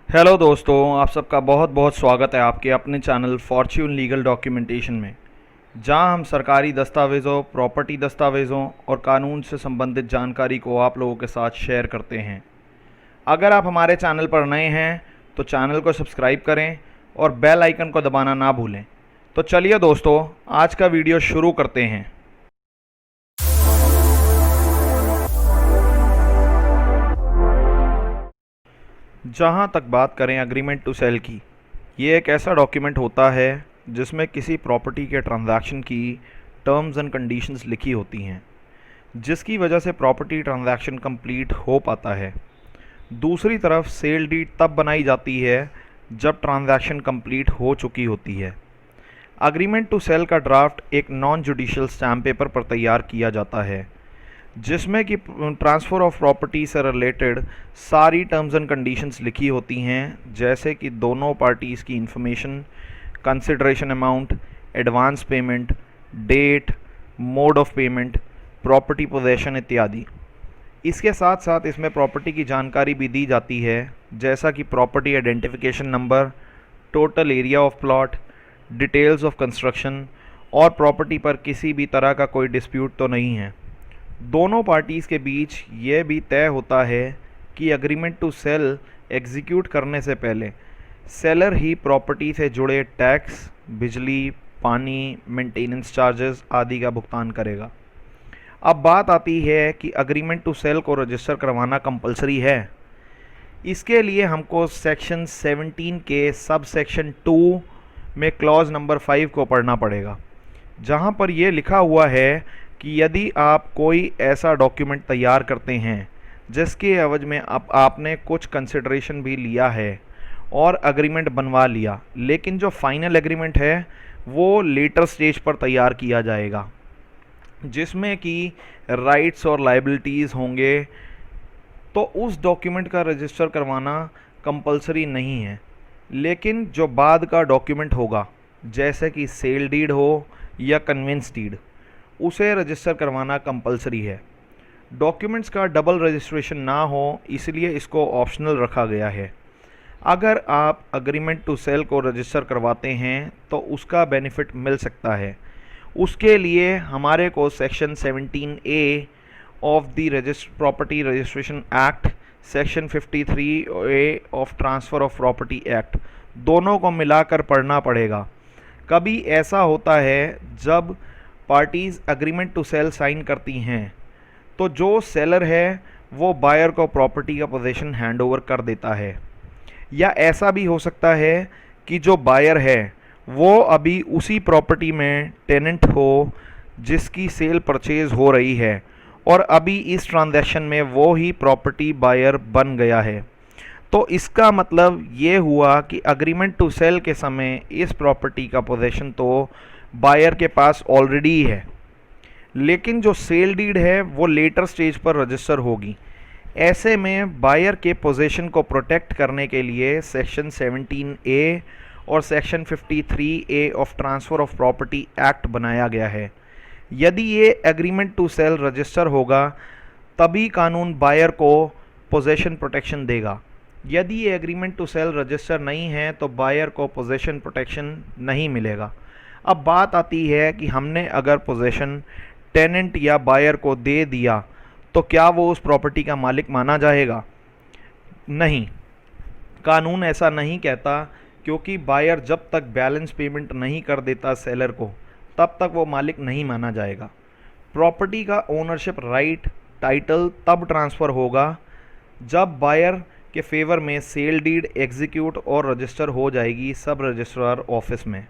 Hello दोस्तों, आप सबका बहुत बहुत स्वागत है आपके अपने चैनल फॉर्च्यून लीगल डॉक्यूमेंटेशन में, जहां हम सरकारी दस्तावेज़ों, प्रॉपर्टी दस्तावेज़ों और कानून से संबंधित जानकारी को आप लोगों के साथ शेयर करते हैं। अगर आप हमारे चैनल पर नए हैं तो चैनल को सब्सक्राइब करें और बेल आइकन को दबाना ना भूलें। तो चलिए दोस्तों, आज का वीडियो शुरू करते हैं। जहां तक बात करें एग्रीमेंट टू सेल की, ये एक ऐसा डॉक्यूमेंट होता है जिसमें किसी प्रॉपर्टी के ट्रांजैक्शन की टर्म्स एंड कंडीशंस लिखी होती हैं, जिसकी वजह से प्रॉपर्टी ट्रांजैक्शन कंप्लीट हो पाता है। दूसरी तरफ सेल डीड तब बनाई जाती है जब ट्रांजैक्शन कंप्लीट हो चुकी होती है। एग्रीमेंट टू सेल का ड्राफ्ट एक नॉन जुडिशियल स्टैम्प पेपर पर तैयार किया जाता है, जिसमें कि ट्रांसफ़र ऑफ प्रॉपर्टी से रिलेटेड सारी टर्म्स एंड कंडीशंस लिखी होती हैं, जैसे कि दोनों पार्टीज़ की information, consideration amount, advance payment, date, mode of payment, property possession इत्यादि। इसके साथ साथ इसमें प्रॉपर्टी की जानकारी भी दी जाती है, जैसा कि property identification number, total area of plot, details of construction और प्रॉपर्टी पर किसी भी तरह का कोई डिस्प्यूट तो नहीं है। दोनों पार्टीज़ के बीच ये भी तय होता है कि एग्रीमेंट टू सेल एग्जीक्यूट करने से पहले सेलर ही प्रॉपर्टी से जुड़े टैक्स, बिजली, पानी, मेंटेनेंस चार्जेस आदि का भुगतान करेगा। अब बात आती है कि एग्रीमेंट टू सेल को रजिस्टर करवाना कंपलसरी है। इसके लिए हमको सेक्शन 17 के सब सेक्शन 2 में क्लॉज नंबर 5 को पढ़ना पड़ेगा, जहां पर यह लिखा हुआ है कि यदि आप कोई ऐसा डॉक्यूमेंट तैयार करते हैं जिसके एवज में आपने कुछ कंसिडरेशन भी लिया है और एग्रीमेंट बनवा लिया, लेकिन जो फाइनल एग्रीमेंट है वो लेटर स्टेज पर तैयार किया जाएगा, जिसमें कि राइट्स और लायबिलिटीज़ होंगे, तो उस डॉक्यूमेंट का रजिस्टर करवाना कंपलसरी नहीं है। लेकिन जो बाद का डॉक्यूमेंट होगा, जैसे कि सेल डीड हो या कन्वेंस डीड, उसे रजिस्टर करवाना कंपलसरी है। डॉक्यूमेंट्स का डबल रजिस्ट्रेशन ना हो, इसलिए इसको ऑप्शनल रखा गया है। अगर आप एग्रीमेंट टू सेल को रजिस्टर करवाते हैं तो उसका बेनिफिट मिल सकता है। उसके लिए हमारे को section 17A of the property registration act, section 53A of transfer of property act, दोनों को मिलाकर पढ़ना पड़ेगा। कभी ऐसा होता है जब parties agreement to sell sign करती हैं तो जो सेलर है वो बायर को प्रॉपर्टी का पोजीशन हैंड ओवर कर देता है, या ऐसा भी हो सकता है कि जो बायर है वो अभी उसी प्रॉपर्टी में टेनेंट हो जिसकी सेल परचेज हो रही है और अभी इस ट्रांजैक्शन में वो ही प्रॉपर्टी बायर बन गया है। तो इसका मतलब ये हुआ कि एग्रीमेंट टू सेल के समय इस प्रॉपर्टी का पोजीशन तो बायर के पास ऑलरेडी है, लेकिन जो सेल डीड है वो लेटर स्टेज पर रजिस्टर होगी। ऐसे में बायर के पोजीशन को प्रोटेक्ट करने के लिए सेक्शन 17A और section 53A of transfer of property act बनाया गया है। यदि ये एग्रीमेंट टू सेल रजिस्टर होगा तभी कानून बायर को पोजीशन प्रोटेक्शन देगा। यदि ये एग्रीमेंट टू सेल रजिस्टर नहीं है तो बायर को पोजीशन प्रोटेक्शन नहीं मिलेगा। अब बात आती है कि हमने अगर पोजीशन टेनेंट या बायर को दे दिया तो क्या वो उस प्रॉपर्टी का मालिक माना जाएगा? नहीं, कानून ऐसा नहीं कहता, क्योंकि बायर जब तक बैलेंस पेमेंट नहीं कर देता सेलर को तब तक वो मालिक नहीं माना जाएगा। प्रॉपर्टी का ओनरशिप राइट, टाइटल तब ट्रांसफ़र होगा जब बायर के फेवर में सेल डीड एग्जीक्यूट और रजिस्टर हो जाएगी सब रजिस्ट्रार ऑफिस में।